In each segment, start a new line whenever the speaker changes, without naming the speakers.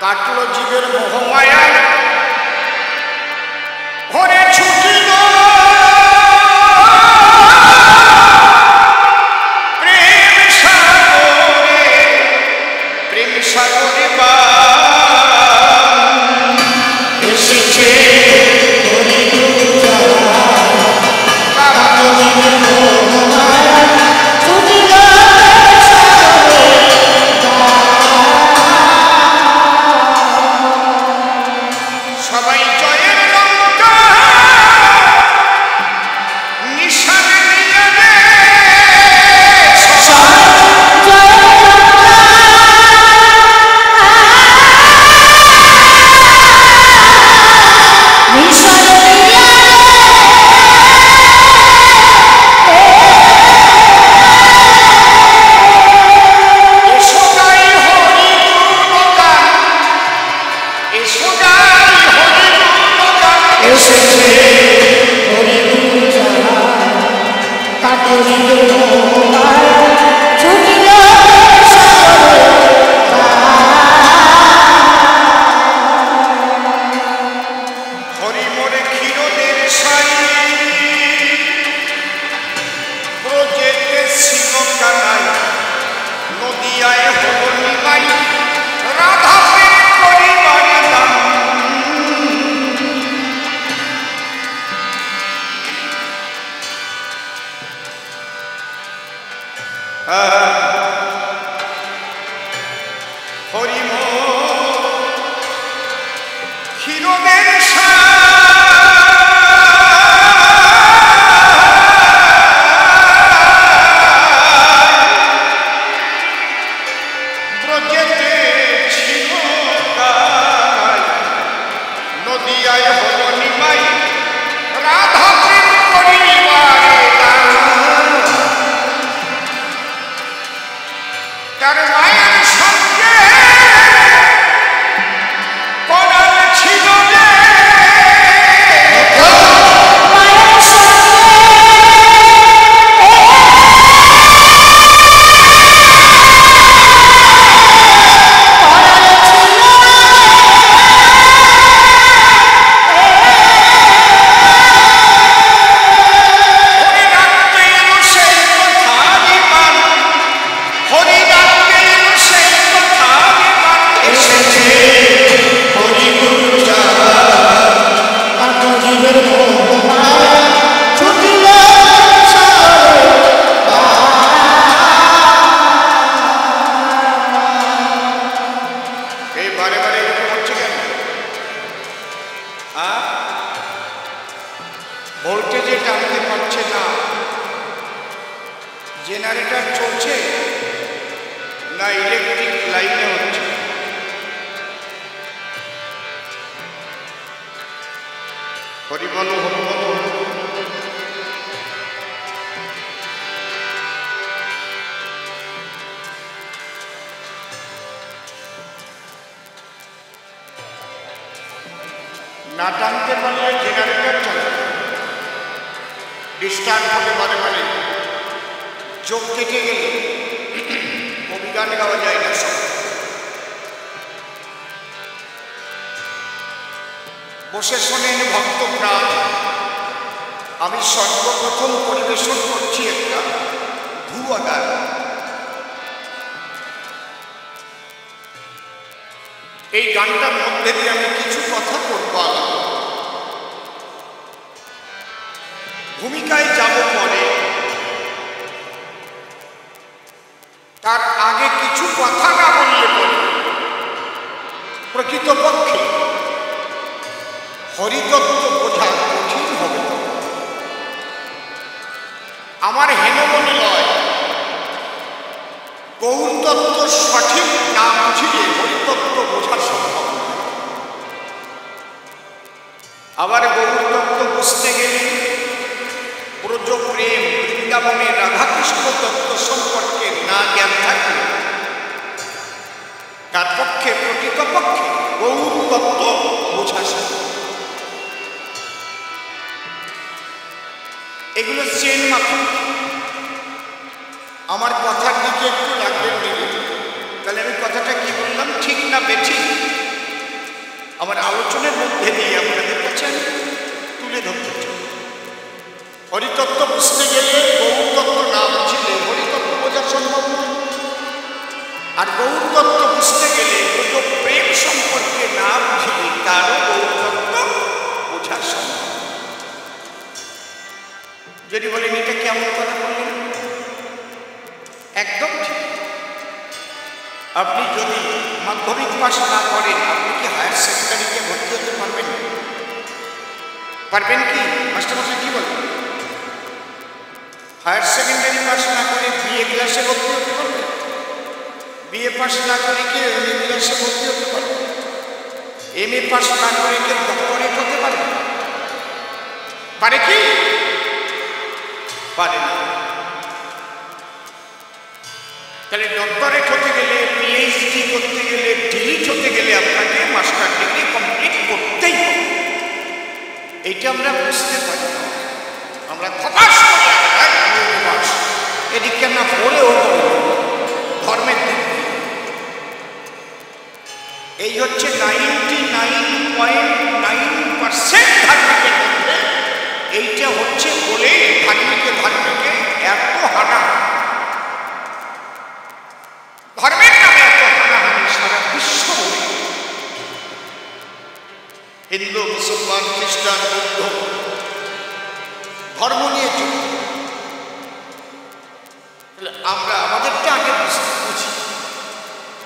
কাটলো জীবের মোহমায়া ঘরে ছুটিল প্রেম সাগরে বা এসেছে সবাই জয়ের লঙ্কা নিশানে নিয়ে রে ভোল্টেজে টানতে পারছে না, জেনারেটর চলছে না ইলেকট্রিক লাইনে হচ্ছে। হরিবল হরিবল না টানতে পারলে জেনারেটর চলে, ডিস্টার্ব হবে মানে মানে চোখ কেটে গেলে কবি গান গাওয়া যায় না। সব বসে শোনেন ভক্ত প্রাণ, আমি সর্বপ্রথম পরিবেশন করছি একটা ভুয়া গান। এই গানটার মধ্যে দিয়ে আমি কিছু কথা করব, ভূমিকায় যাব পরে, তার আগে কিছু কথা না বললে পরে প্রকৃতপক্ষে হরিতত্ত্ব বোঝা কঠিন হবে। আমার হেনমনে নয়, গৌরতত্ত্ব সঠিক না বুঝিলে হরিতত্ত্ব বোঝা সম্ভব নয়। আবার গৌরতত্ত্ব বুঝতে গেলে ব্রজ প্রেম, বৃন্দাবনের রাধাকৃষ্ণ তত্ত্ব সম্পর্কে না জ্ঞান থাকলে তার পক্ষে প্রকৃতপক্ষে গৌর তত্ত্ব বোঝা সম্ভব। এগুলো চেন মাফিক। আমার কথার দিকে একটু রাখবেন দিদি, তাহলে আমি কথাটা কি বললাম ঠিক না বেঠিক আমার আলোচনার মধ্যে দিয়ে আপনাদের কাছে আমি তুলে ধরতে চাই। হরিতত্ত্ব বুঝতে গেলে গৌরতত্ত্ব না বুঝলে হরিতত্ত্ব বোঝা সম্ভব নয়, আর গৌরতত্ত্ব বুঝতে গেলে দুটো প্রেম সম্পর্কে না বুঝলে তারও গৌরতত্ত্ব বোঝা সম্ভব। যদি বলেন এটা কেমন কথা বললেন, একদম ঠিক। আপনি যদি মাধ্যমিক পাস না করেন আপনি কি হায়ার সেকেন্ডারিতে ভর্তি হতে পারবেন? পারবেন কি? মাস্টারমশাই কি বলেন? হায়ার সেকেন্ডারি পাস না করে বিএ ক্লাসে ভর্তি হতে পারবেন? বিএ পাস না করে কি এমএ ক্লাসে ভর্তি হতে পারবে? এমএ পাস না করে কি ডক্টরেট হতে পারে? পারে কি? পারে না। তাহলে ডক্টরেট হতে গেলে, পিএইচডি করতে গেলে, ডিলিট হতে গেলে আপনাকে মাস্টার ডিগ্রি কমপ্লিট করতেই হবে। এইটা আমরা বুঝতে পারি না। আমরা খপাস করে এদিকে আমরা পড়েও ধর্মের দিক। এই হচ্ছে 99.9% ধার্মিকের মধ্যে এইটা হচ্ছে বলে ধার্মিকে এত হানা, ধর্মের নামে এত হানাহানি সারা বিশ্ব বলে। হিন্দু, মুসলমান, খ্রিস্টান, বৌদ্ধ ধর্ম নিয়ে যুক্ত। আমরা আমাদেরটা আগে বুঝি,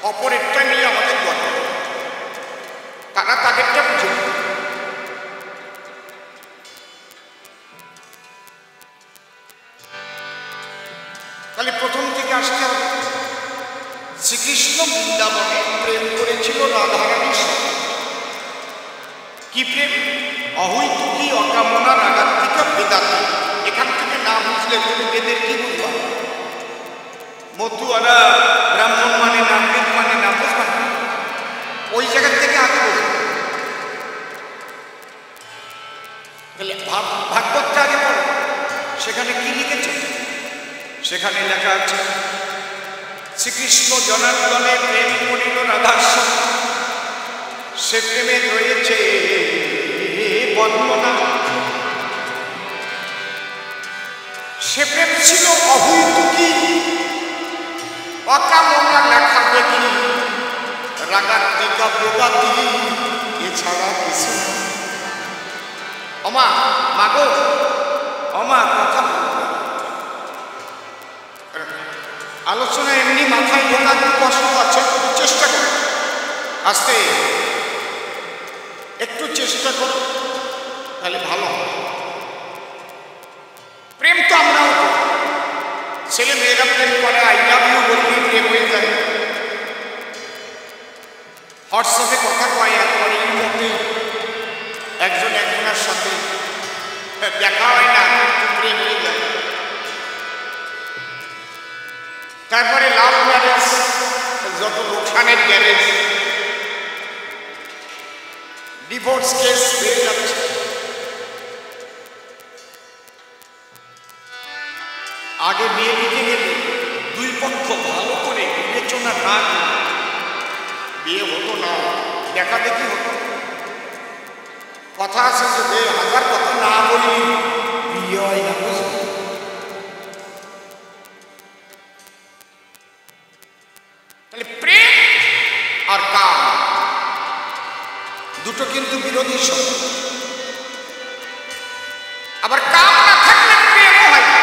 অপরেরটা নিয়ে আমাদের গর্ব, তারা তাদেরটা বুঝে। তাহলে প্রথম থেকে আসতে হবে। শ্রীকৃষ্ণ বৃন্দাবনে প্রেম করেছিল রাধারানীর সাথে। কি প্রেম? অহৈতুকী, অকামনা, রাগাত্মিকা, বেদাতি। এখান থেকে না বুঝলে তুমি বেদের কি বুঝবা? মতুয়ারা ব্রাহ্মণ মানে না, বেদ মানে না, বুঝবা? ওই জায়গার থেকে আগে বুঝবে। তাহলে ভাগবতটা আগে পড়ো, সেখানে কি লিখেছে? সেখানে লেখা আছে শ্রীকৃষ্ণ জনার্দনে প্রেম করিল রাধার সঙ্গে, সে প্রেমে রয়েছে বর্ণনা। সে প্রেম ছিল অহৈতুকী, অকামনা, লেখা দেখি, রাগাত্মিকা, বেদাতি, এছাড়া কিছু। অমা মাগো, অমা কথা আলোচনা এমনি মাথায় ঢোকার কষ্ট আছে, চেষ্টা করো, আস্তে একটু চেষ্টা করো, তাহলে ভালো হবে। প্রেম তো আমরাও করি, ছেলে মেয়েরা প্রেম করে, আই লাভ ইউ বললেই প্রেম হয়ে যায়। হোয়াটসঅ্যাপে কথা কয়, একেবারে ইমোতে একজন একজনের সাথে দেখা হয় না, প্রেম হয়ে যায়। তারপরে লাভ ম্যারেজ, যত লোকসানের গ্যারেজ, ডিভোর্স কেস হয়ে যাচ্ছে। আগে বিয়ে দিতে গেলে দুই পক্ষ ভালো করে বিবেচনা না করে বিয়ে হতো না, দেখা দেখি হতো। কথা আছে যে হাজার কথা না বলি বিয়ে হয় না। তাহলে প্রেম আর কাম দুটো কিন্তু বিরোধী শব্দ। আবার কাম না থাকলে প্রেমও হয় না।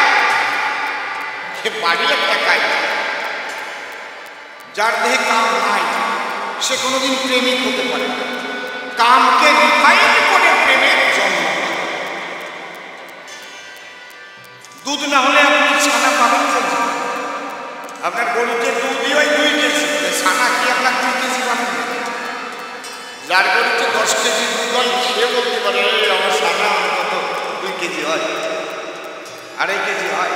বাড়ি একটা কাজ, যার দেহে কাম নাই সে কোনোদিন প্রেমিক হতে পারে না। কামকে রিফাইন করে প্রেমের জন্ম। দুধ না হলে আপনি ছানা পাবেন না। আপনার গরুতে দুধই হয় 2 কেজি, ছানা কি আপনার 2 কেজি পাবেন না? যার গরুতে 10 কেজি দুধ হয় সে বলতে পারে আমার ছানা কত 2 কেজি হয়, 2.5 কেজি হয়।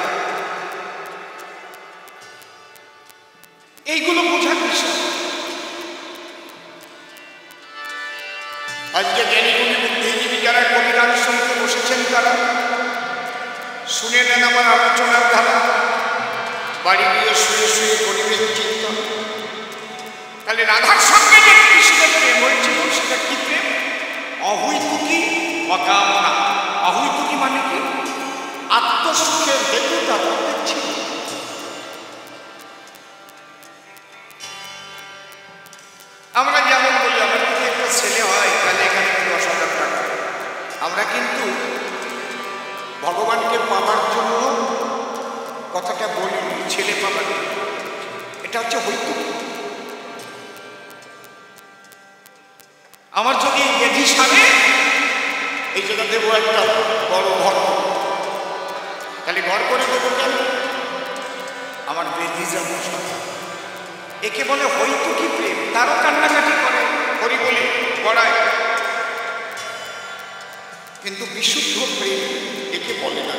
এইগুলো বোঝার বিষয়। আজকে জ্ঞানীগুণী বুদ্ধিজীবী যারা কবিগান শুনতে বসেছেন তারা শুনে নেন আমার আলোচনার ধারা, বাড়ি গিয়ে শুয়ে শুয়ে করিবেন চিন্তন। তাহলে রাধার সঙ্গে যে কৃষ্ণের প্রেম হয়েছিল সেটা কি প্রেম? সুখের হেতুটা তাদের ছিল। আমরা যেমন বলি আমার যদি একটা ছেলে হয় তাহলে এখানে 10,000 টাকা, আমরা কিন্তু ভগবানকে পাবার জন্য কথাটা বলি, ছেলে পাবার, এটা হচ্ছে হৈতুকি। আমার যদি বেধি সামনে এই জায়গা দেবো একটা বড় ঘর, তাহলে ঘর করে দেবো কেন? আমার বেধি যাবো সাথে, একে বলে হৈতুকি প্রেম। তারও কান্নাকাটি করে, হরি বলি পড়ায়, কিন্তু বিশুদ্ধ প্রেম একে বলে না।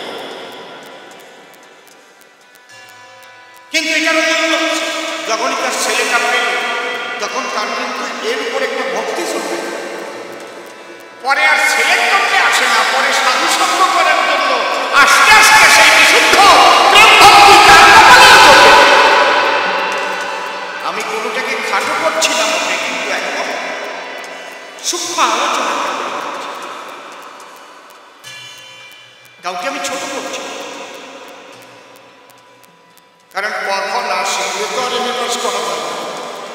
কিন্তু এটার জন্য যখনই তার ছেলেটা পেল তখন তার কিন্তু এর উপর একটা ভক্তি চলবে, পরে আর ছেলের করতে আসে না, পরে সাধু সঙ্গ করার জন্য আস্তে আস্তে সেই বিশুদ্ধ প্রেম ভক্তি তার কপালেই চলবে। আমি কোনোটাকে খাটো করছিলাম ওকে, কিন্তু একদম সূক্ষ্ম আলোচনা করছি, কাউকে আমি ছোট করছি। কারণ কখন আসে তো আর এমএ পাস করা যায় না,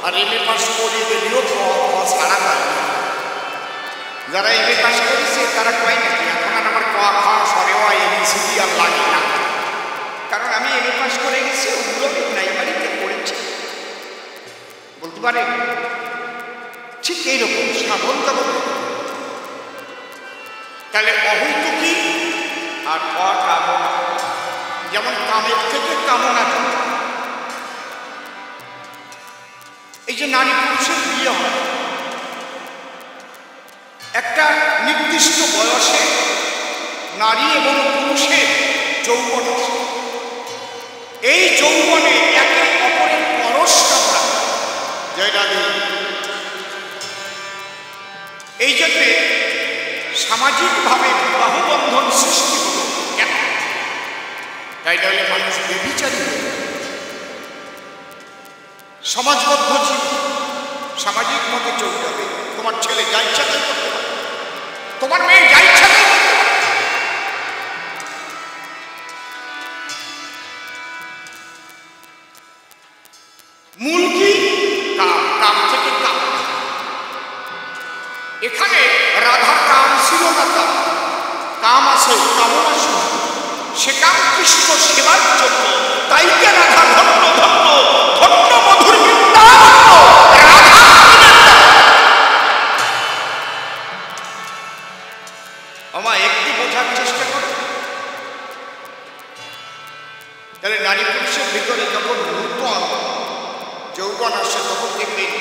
আর এমএ পাস করিয়ে দিলেও ছাড়া যায় না। যারা এমএ পাস করেছে তারা কয় নাকি এখন আর আমার সরেও এবিসিডি আর লাগে না, কারণ আমি এমএ পাস করে গেছি, ওগুলো প্রাইমারিতে পড়েছি বলতে পারে। ঠিক এইরকম সাধন তখন, তাহলে অহৈতুকি আর অকামনা, যেমন কামের থেকে কামনা করে। এই যে নারী পুরুষের বিয়ে হয় একটা নির্দিষ্ট বয়সে, নারী এবং পুরুষের যৌবন আছে, এই যৌবনে একে অপরের পরশ কামনা জয়রাধে। এই জন্যে সামাজিকভাবে বিবাহ বন্ধন সৃষ্টি হল কেন? তাই নাহলে মানুষ ব্যভিচারী হয়ে যাবে। সমাজবদ্ধ জীব, সামাজিক মতে চলতে হবে। তোমার ছেলে যা ইচ্ছা তাই করতে পারে, তোমার মেয়ে যা ইচ্ছা তাই করতে পারে। মূল কি? কাম, কাম থেকে কাম। এখানে রাধা কাম ছিল না, তার কাম আছে, কামনা ছিল, সে কাম কৃষ্ণ সেবার জন্য। তাইকে রাধা ধন্য ধন্য ধন্য মধুর আমা একটু বোঝার চেষ্টা করো। তাহলে নারী পুরুষের ভিতরে যখন নূতন যৌবন আসে তখন দেখবেন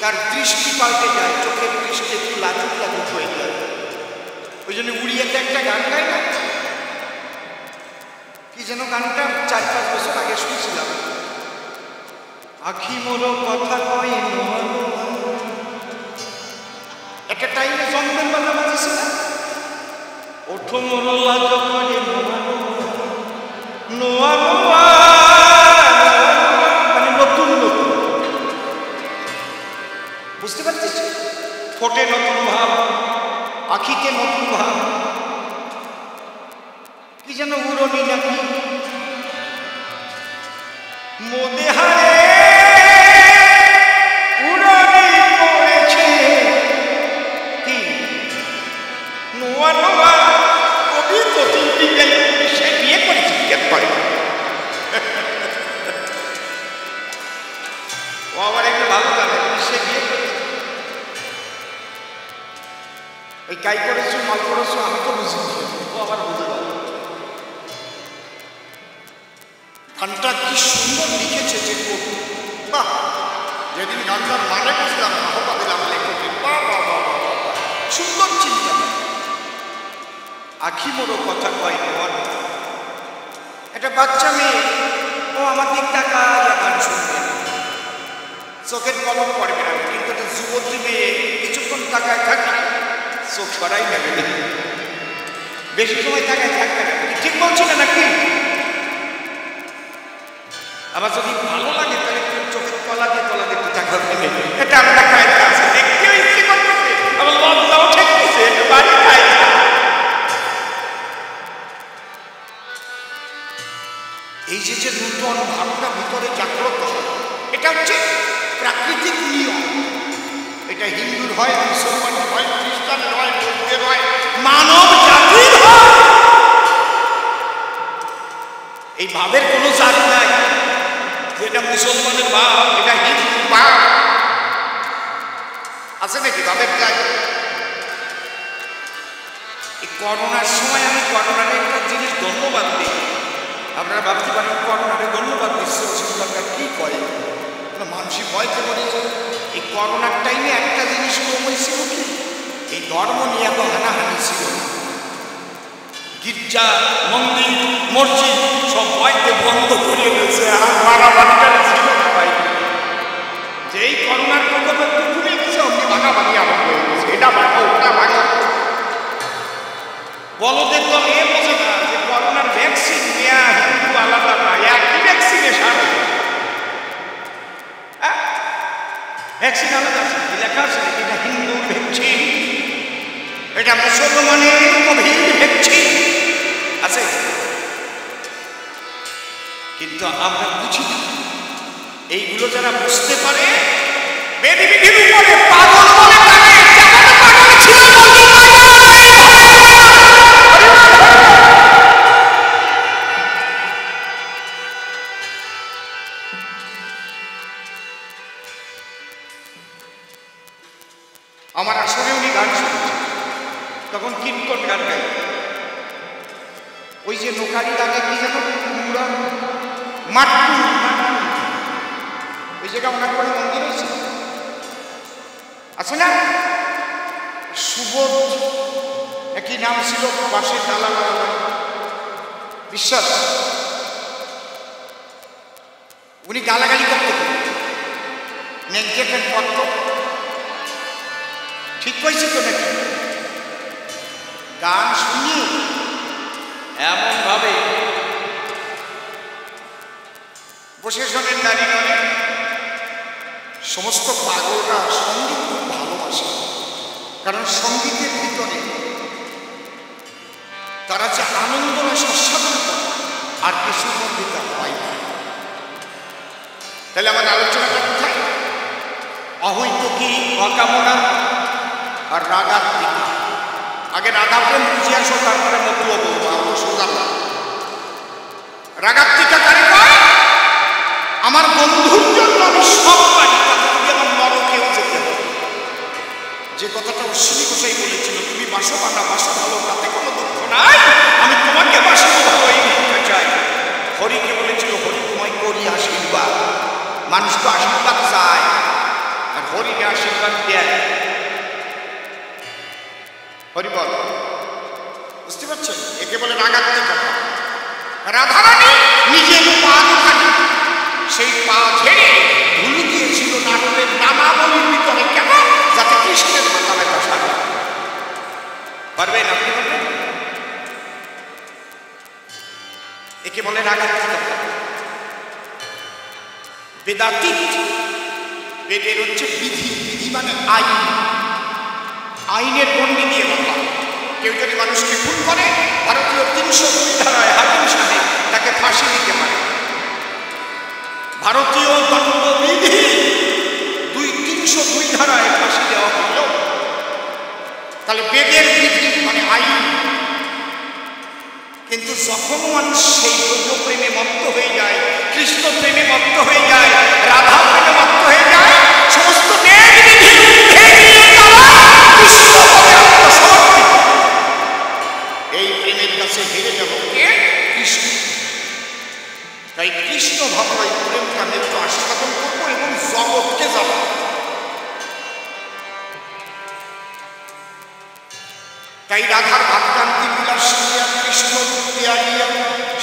তার দৃষ্টি পাল্টে যায়, চোখের দৃষ্টি একটু লাজুক লাজুক হয়ে যায়। ওই জন্য উড়িয়াতে একটা গান গায় না, কি যেন গানটা 4-5 বছর আগে শুনছিলাম, আখি মোর কথা কয় একটা টাইমে জন্মের বেলা বাজেছে না, ওঠো মোর লাজ করে নোয়া নোয়া, মানে নতুন নতুন, বুঝতে পারছিস? ফোটে নতুন ভাব, আখিতে নতুন ভাব, কি যেন উড়নি নাকি মোদেহারে উড়নি পড়েছে, কি নোয়া নোয়া কবি নতুন দিকে সে বিয়ে করেছে কেন করে? ও আবার একটা ভালো গান, সে বিয়ে করেছে, ওই কাই করেছো মাল করেছো আমি তো বুঝি, ও আবার বুঝে গেল। গানটা কি সুন্দর লিখেছে যে কবি, বাহ! যেদিন গানটার মানে বুঝলাম বাহবা দিলাম লেখকের, বাহ বাহ বাহ বাহ, সুন্দর চিন্তা। আখি মোড়ো কথা কয় নোয়ার, একটা বাচ্চা মেয়ে ও আমার দিক তাকায় গান শুনবে, চোখের কলম পড়বে না, কিন্তু একটা যুবতী মেয়ে কিছুক্ষণ তাকায় থাকে, চোখ সরাই নেবে না, বেশি সময় তাকায় থাকবে না। ঠিক বলছি না নাকি? আবার যদি ভালো লাগে তাহলে চোখের তলা দিয়ে একটু তাকাবে, এটা আমরা কায়দা আছে, দেখতেও ইচ্ছে করতেছে, আবার লজ্জাও ঠেকতেছে, বাড়ি খায়। এই যে নূতন ভাবনা ভিতরে জাগ্রত হয়, এটা হচ্ছে প্রাকৃতিক নিয়ম। এটা হিন্দুর হয়, মুসলমানের হয়, খ্রিস্টানের হয়, বৌদ্ধের হয়, মানব জাতির হয়। এই ভাবের কোনো জাত নাই যেটা মুসলমানের ভাব, এটা হিন্দুর ভাব। আছে নাকি ভাবের জাত? এই করোনার সময় আমি করোনার একটা জিনিস ধন্যবাদ দিই। আপনারা ভাবতে পারেন করোনারে ধন্যবাদ দিচ্ছে সরকার কি করে, মানুষই ভয়তে পড়েছে। এই করোনার টাইমে একটা জিনিস কম হয়েছিল কি, এই ধর্ম নিয়ে এত হানাহানি ছিল। গির্জা, মন্দির, মসজিদ সব ভয়তে বন্ধ করে দিয়েছে, আর মারামারিটা ছিল না ভাই। যে এই করোনার প্রকোপ একটু কমে গেছে, অমনি ভাগাভাগি আরম্ভ হয়ে গেছে, এটা ভাগো ওটা ভাগো। বলদের দল এ বোঝে না যে করোনার ভ্যাকসিন নেওয়া হিন্দু আলাদা না, একই ভ্যাকসিনেশন। ভ্যাকসিন আলাদা আছে, লেখা আছে এটা হিন্দুর ভ্যাকসিন, এটা মুসলমানের কোভিড ভ্যাকসিন আছে। কিন্তু আমরা বুঝি না, এইগুলো যারা বুঝতে পারে বেদিবিধির উপরে পাগল বলে তাকে, কেমন পাগল ছিল আমার আসলে উনি গান শুনছে, তখন কীর্তন গান গাই। ওই যে নোকারির আগে কি যেন মাট্টু, ওই জায়গা ওনার করে মন্দির হয়েছে আছে না, সুবোধ একই নাম ছিল, পাশে তালা বিশ্বাস। উনি গালাগালি করতে নেগেটেড করত, ঠিক কইছি তো নাকি? গান শুনিয়ে এমন ভাবে প্রশাসনের নারী মানে সমস্ত পাগলরা সঙ্গীত খুব ভালোবাসে, কারণ সঙ্গীতের ভিতরে তারা যে আনন্দ স্বাস্বাদন করে আর কিছুর মধ্যে তা হয় না। তাহলে আমার আলোচনাটা কোথায়? অহৈতুকী, অকামনা আর রাগাত্মিকা। আগে রাধা প্রেম বুঝে আসো, তারপরে মতুয়া বলবো, আমরা সোজা না। রাগাত্মিকা কারে কয়? আমার বন্ধুর জন্য আমি সব পারি, তাতে তুমি আমার নরকেও যেতে হবে। যে কথাটা অশ্বিনী গোসাই বলেছিল, তুমি বাসো বা না বাসো ভালো, তাতে কোনো দুঃখ নাই, আমি তোমাকে বাসবো ভালো, এই ভিক্ষা চাই। হরিকে বলেছিল, হরি তোমায় করি আশীর্বাদ। মানুষ তো আশীর্বাদ চায়, আর হরিকে আশীর্বাদ দেয়। হরি বল, বুঝতে পারছেন? একে বলে রাগাত্মিকা। রাধারানী নিজের পা দুখানি, সেই পা ঝেড়ে ধুলি দিয়েছিল নাটকের নামাবলীর ভিতরে। কেন? যাতে কৃষ্ণের মাথা ব্যথা সারে। পারবেন আপনি? পারবেন? একে বলে রাগাত্মিকা। বেদাতীত, বেদের হচ্ছে বিধি, বিধি মানে আইন, আইনের গণ্ডি দিয়ে বাঁধা। কেউ যদি মানুষকে খুন করে, ভারতীয় 302 ধারায় হাকিম সাহেব তাকে ফাঁসি দিতে পারে। ভারতীয় দণ্ডবিধি 302 ধারায় ফাঁসি দেওয়া হইল। তাহলে বেদের বিধি মানে আইন। কিন্তু যখন মানুষ সেই ব্রহ্ম প্রেমে মত্ত হয়ে যায়, কৃষ্ণ প্রেমে মত্ত হয়ে যায়, রাধা প্রেমে মত্ত হয়ে যায়, সমস্ত বেদ বিধি এই প্রেমের কাছে হেরে যাব কে? কৃষ্ণ। তাই কৃষ্ণ ভাবল এই প্রেমটা আমি একটু আস্বাদন করবো এবং জগৎকে যাব। তাই রাধার ভাবকান্তি বিলাস শুনিয়া কৃষ্ণ রূপ দিয়া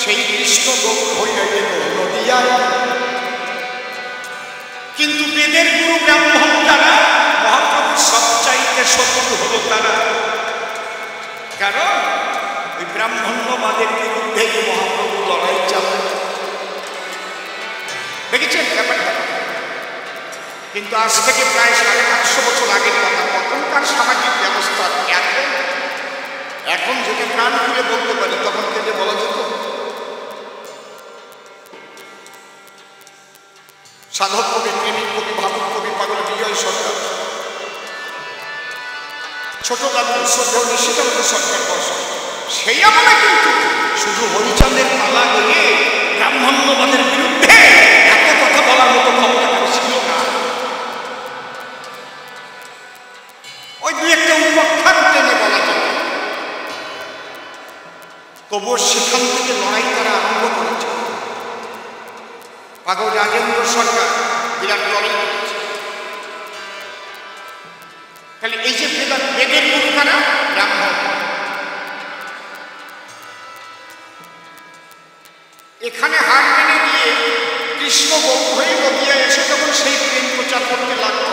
সেই কৃষ্ণ গৌর হইয়া গেল নদিয়ায়। কিন্তু বেদের গুরু ব্রাহ্মণ যারা, মহাপ্রভুর সবচাইতে শত্রু হলো তারা। কারণ ওই ব্রাহ্মণ্যবাদের বিরুদ্ধে মহাপ্রভু লড়াই চালান। দেখেছেন ব্যাপারটা? কিন্তু আজ থেকে প্রায় 750 বছর আগের কথা। তখনকার সামাজিক ব্যবস্থা এখন যদি প্রাণ খুলে বলতে পারি, তখন কেটে বলা যেত? সাধক কবি, প্রেমিক কবি, ভাবুক কবি পাগল বিজয় সরকার, ছোট দাদু শ্রদ্ধেয় নিশিকান্ত সরকার বস, সেই আমলে কিন্তু শুধু হরিচাঁদের পালা গিয়ে ব্রাহ্মণ্যবাদের বিরুদ্ধে এত কথা বলার মতো ক্ষমতা ছিল না। ওই দুই একটা উপখ্যান টেনে বলা যেত, তবুও সেখান থেকে লড়াই তারা আরম্ভ করেছে। পাগল রাজেন্দ্র সরকার বিরাট লড়াই করেছে। তাহলে এই যে বেদের গুরু কারা? ব্রাহ্মণ। এখানে হার মেনে দিয়ে কৃষ্ণ গৌর হয়ে নদিয়া এসে যখন সেই প্রেম প্রচার করতে লাগলো,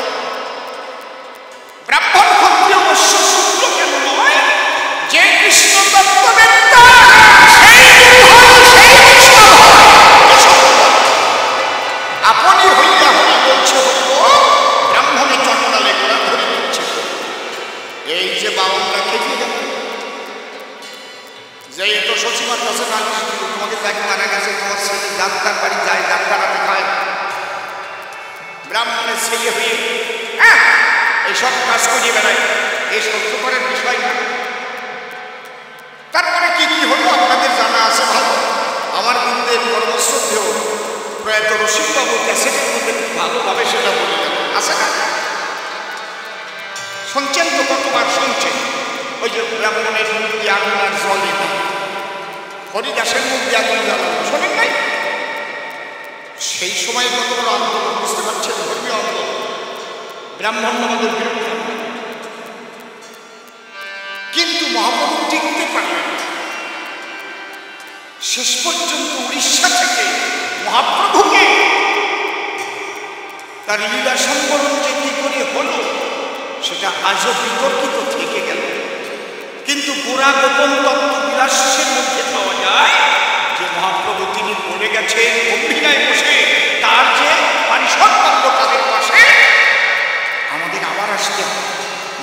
ব্রাহ্মণ ক্ষত্রিয় বৈশ্য শূদ্র কেন নয়, যে কৃষ্ণ তত্ত্ববেত্তা আপনি হইয়া হরি বলছে ব্রাহ্মণে চট্টালে গোড়া ধরে দিচ্ছে। এই যে বাউনটা খেতে গেল, যে এত সচিমার কাছে নালিশ দিল, তোমাকে দেখ মারা গেছে, তোমার ছেলে ডাক্তার বাড়ি যায়, ডাক্তারাতে খায়, ব্রাহ্মণের ছেলে হয়ে এইসব কাজ করিয়ে বেড়ায়, এই সহ্য করার বিষয় না। তারপরে কি কি হলো আপনাদের জানা আছে ভালো। আমার বিন্দুদের কর্মশ্রদ্ধেয় প্রয়াত রসিকবাবু ক্যাসেটের মধ্যে ভালোভাবে সেটা বলে গেল, আছে না? শুনছেন তো, কতবার শুনছেন? ওই যে ব্রাহ্মণের মুখ দিয়ে আগুন আর জলে না, হরিদাসের মুখ দিয়ে আগুন জ্বালানো, শোনেন নাই? সেই সময় কত বড় আন্দোলন, বুঝতে পারছেন? ধর্মীয় আন্দোলন, ব্রাহ্মণ্যবাদের বিরুদ্ধে। কিন্তু মহাপ্রভু টিকতে পারলেন। শেষ পর্যন্ত উড়িষ্যা থেকে মহাপ্রভুকে তার লীলা সম্বরণ যে কি করে হলো সেটা আজও বিতর্কিত থেকে গেল। কিন্তু গোড়া গোপন তত্ত্ব বিলাসের মধ্যে পাওয়া যায় যে মহাপ্রভু তিনি বলে গেছেন গম্ভীরায় বসে, তার যে পারিষদ পর্ব তাদের পাশে আমাদের আবার আসতে হবে।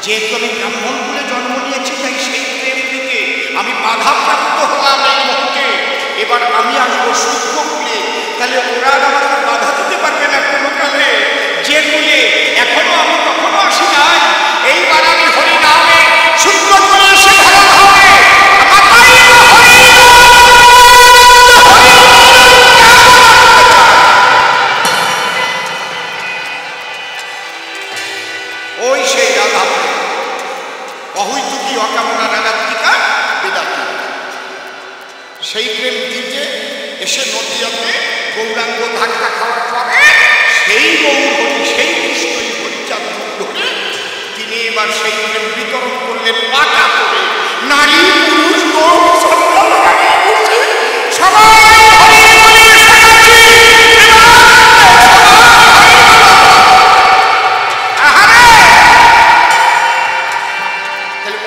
যেহেতু আমি ব্রাহ্মণ বলে জন্ম নিয়েছি, তাই সেই প্রেম থেকে আমি বাধাপ্রাপ্ত হলাম এই মুহূর্তে। এবার আমি আসবো সূক্ষ্ম কুলে, তাহলে ওরা আমাকে বাধা দিতে পারবে না কোনো কালে। যে কুলে এখনো আমি কখনো আসি নাই, এইবার আমি হরি নামে সূক্ষ্ম করে এসে ভালো হবে। ওই সেই রাধা অহৈতুকী অকামনা রাগাত্মিকা বেদাত্মা, সেই প্রেম দিতে এসে নদিয়াতে গৌরাঙ্গ ধাক্কা খাওয়ার পরে সেই গৌরহরি, সেই কৃষ্ণই হরিচাঁদ ধরে তিনি এবার সেই প্রেম বিতরণ করলেন পাকা করে। নারী পুরুষ গৌর সবাই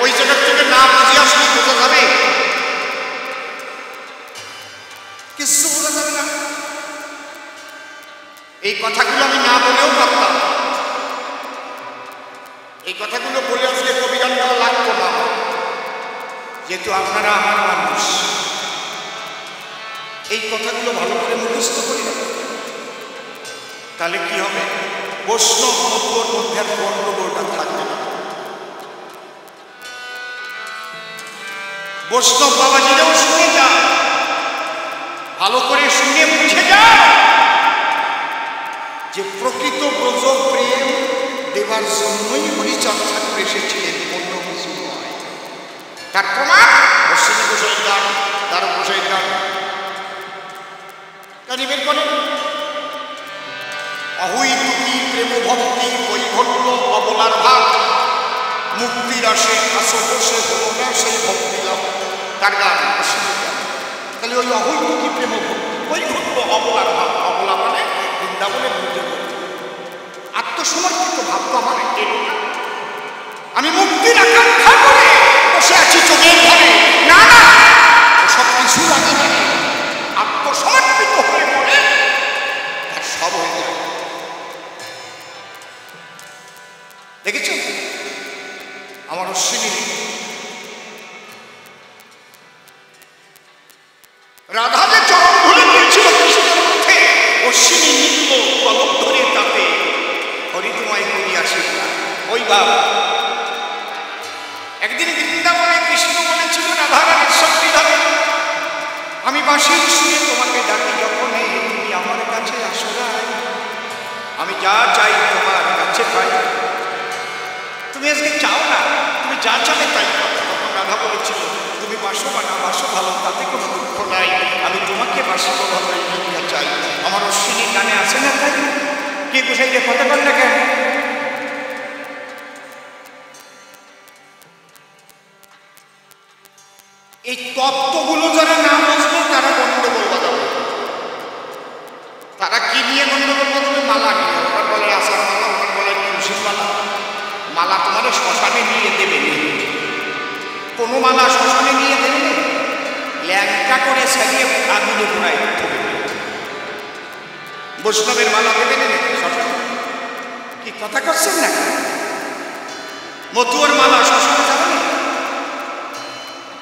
ওই জায়গার থেকে না বুঝে আসলে বোঝা যাবে, কিছু বোঝা যাবে না। এই কথাগুলো আমি না বলেও পারতাম, এই কথাগুলো বলে আসলে কবিগান গাওয়া লাগতো না, যেহেতু আপনারা আমার মানুষ। এই কথাগুলো ভালো করে মুখস্থ করি না, তাহলে কি হবে? বৈষ্ণব মধ্যর মধ্যে গণ্ডগোলটা থাকবে না। বৈষ্ণব বাবাজিরাও শুনে যা, ভালো করে শুনে বুঝে যা যে প্রকৃত ব্রজ প্রেম দেবার জন্যই হরিচাঁদ ঠাকুর এসেছিলেন, অন্য কিছু নয়। তার প্রমাণ অশ্বিনী গোসাই গান, তার গোসাই গান কানি বের করেন। অহৈতুকী প্রেম ভক্তি বৈধন্য অবলার ভাগ, মুক্তির আসে আসো বসে হলো না সেই ভক্তি লাভ, তার গান অশ্বিনী গান। তাহলে ওই অহৈতুকী প্রেম ভক্তি বৈধন্য অবলার ভাব, অবলা মানে বৃন্দাবনের মধ্যে আত্মসমর্পিত ভাব তো আমার এলো না। আমি মুক্তির আকাঙ্ক্ষা করে বসে আছি চোখের ঘরে, না না, সব কিছু লাগে না। আত্মসমর্পিত হয়ে পড়ে তার সব হয়ে যায়। দেখেছ আমার অশ্বিনী রাধা যে চরণ ধরে দিয়েছিল কৃষ্ণের মধ্যে, অশ্বিনী নিম্ন কলম ধরে আমি বাঁশির সুরে তোমাকে ডাকি যখনই তুমি আমার কাছে আসো না, আমি যা চাই তোমার কাছে পাই। তুমি আজকে চাও না, তুমি যা চাবে তাই পাও। তখন রাধা বলেছিল তুমি বাসো বা না বাসো ভালো, তাতে কোনো দুঃখ নাই, আমি তোমাকে বাসিব ভালো, এই জন্য চাই। আমার অশ্বিনী গানে আছে না তাই? কে গোসাইকে কথা বল না কেন? এই তত্ত্বগুলো যারা না বুঝবে তারা গন্ডগোল বাজাবে। তারা কি নিয়ে গন্ডগোল বাজাবে? মালা নিয়ে। ওনার বলে আসার মালা, ওনার বলে তুলসীর মালা। মালা তোমার শ্মশানে নিয়ে দেবে, কোনো মালা শ্মশানে নিয়ে দেবে, ল্যাংটা করে সারিয়ে আগুনে ঘোড়ায় দেবে। বৈষ্ণবের মালা দেবে না শ্মশানে? কি কথা করছেন না? মতুয়ার মালা শ্মশানে যাবে না?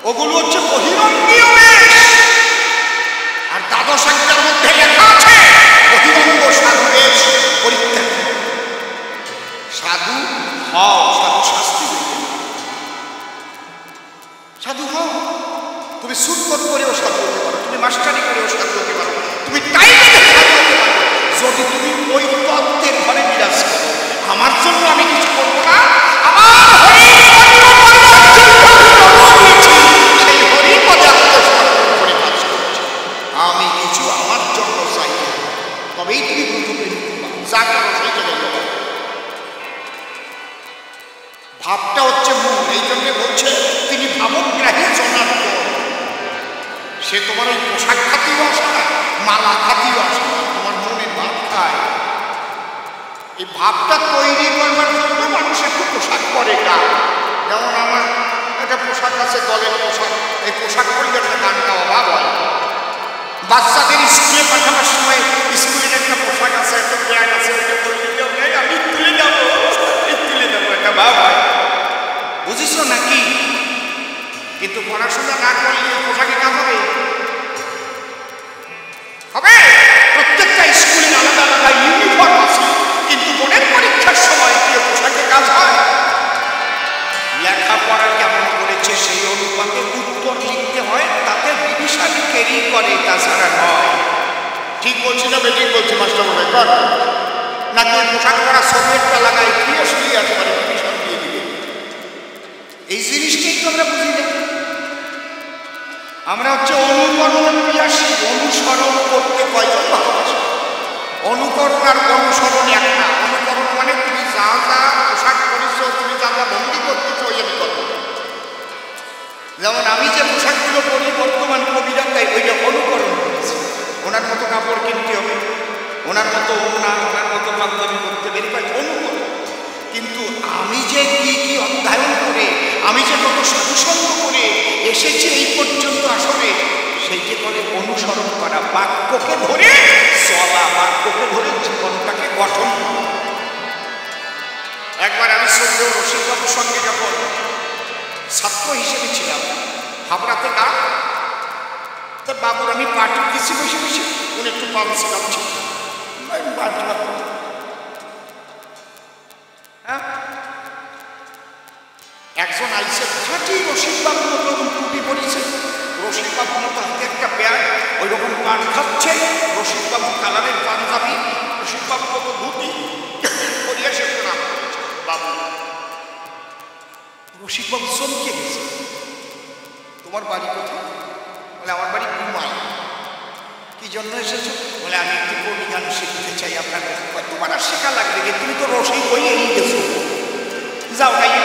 ওগুলো হচ্ছে বহিরঙ্গীয় বেশ। আর দ্বাদশ আজ্ঞার মধ্যে লেখা আছে বহিরঙ্গ সাধু বেশ পরিত্যাগ। সাধু হও, সাধু শাস্তি দেবে। সাধু হও, তুমি সুটকট করেও সাধু হতে পারো, তুমি মাস্টারি করেও সাধু হতে পারো, তুমি তাই সাধু হতে পারো যদি তুমি ওই তত্ত্বের ঘরে বিরাজ করো। আমার জন্য আমি কিছু করবো না, আমার আমি কিছু আমার জন্য চাই, তবেই তুমি গুরুত্বপূর্ণ যা করো সেই জন্য। ভাবটা হচ্ছে মূল, এই জন্য বলছে তিনি ভাবগ্রাহী জনার্দন। সে তোমার ওই পোশাক খাতিও আসে না, মালা খাতিও আসে না, তোমার মনের মাথায়। এই ভাবটা তৈরি করবার জন্য মানুষ একটু পোশাক পরে গান। যেমন আমার একটা পোশাক আছে, দলের পোশাক, এই পোশাক পরে একটা গান গাওয়া ভাব হয়। বাচ্চাদের স্কুলে পাঠাবার সময় স্কুলের একটা পোশাক আছে, একটা ব্যাগ আছে, আমি তুলে যাবো, তুলে যাবো, একটা ভাব হয়। বুঝিস নাকি? কিন্তু পড়াশোনা না করলে পোশাকে কাজ হবে? হবে। প্রত্যেকটা স্কুলের আলাদা আলাদা ইউনিফর্ম আছে, কিন্তু বোর্ডের পরীক্ষার সময় কি পোশাকে কাজ হয়? লেখাপড়া কেমন করেছে সেই অনুপাতে উত্তর লিখতে হয়, তাতে ডিভিশন ক্যারি করে, তাছাড়া নয়। ঠিক বলছি না বেঠিক বলছি মাস্টার মনে কর? নাকি পোশাক পরা সবজেক্টটা লাগাই ফিরে শুয়ে একেবারে ডিভিশন দিয়ে দিবে। এই জিনিসটাই তো আমরা বুঝি না। আমরা হচ্ছে অনুকরণ প্রিয়াসী। অনুসরণ করতে কয়জন ভালোবাসে? অনুকরণ আর অনুসরণ এক না। অনুকরণ মানে তুমি যা যা পোশাক পরিছ, তুমি যা যা ভঙ্গি করতেছ ওই আমি করবো। যেমন আমি যে পোশাকগুলো পরি বর্তমান কবিরা তাই ওইটা অনুকরণ করেছি। ওনার মতো কাপড় কিনতে হবে, ওনার মতো ওনা, ওনার মতো পাঞ্জাবি করতে বেরি পাই, অনুকরণ। কিন্তু আমি যে কি কি অধ্যয়ন করে, আমি যে কত সাধুসঙ্গ করে এসেছি এই পর্যন্ত, আসলে সেইটি করে অনুসরণ করা, বাক্যকে ধরে চলা, বাক্যকে ধরে জীবনটাকে গঠন করা। একবার আমি শ্রদ্ধেয় রসিকবাবুর সঙ্গে যখন ছাত্র হিসেবে ছিলাম হাবড়াতে গান, তা বাবুর আমি পার্টি দিচ্ছি বসে বসে, উনি একটু পান ছিলাচ্ছি, হ্যাঁ। একজন আইসে খাঁটি রসিকবাবুর মতো টুপি পরিছে, রসিকবাবুর মতো হাতে একটা ব্যাগ, ওই রকম পান খাচ্ছে, রসিকবাবু কালারের পাঞ্জাবি, রসিকবাবু মতো ধুতি পরিয়া সে প্রণাম করেছে। বাবু, রসিকবাবু চমকে গেছে। তোমার বাড়ি কোথায়? বলে আমার বাড়ি ঘুমাই। কি জন্য এসেছো? বলে আমি একটু কবি গান শিখতে চাই আপনার কাছে। তোমার আর শেখা লাগবে, তুমি তো রসিক হয়েই গেছো, যাও গাইয়ে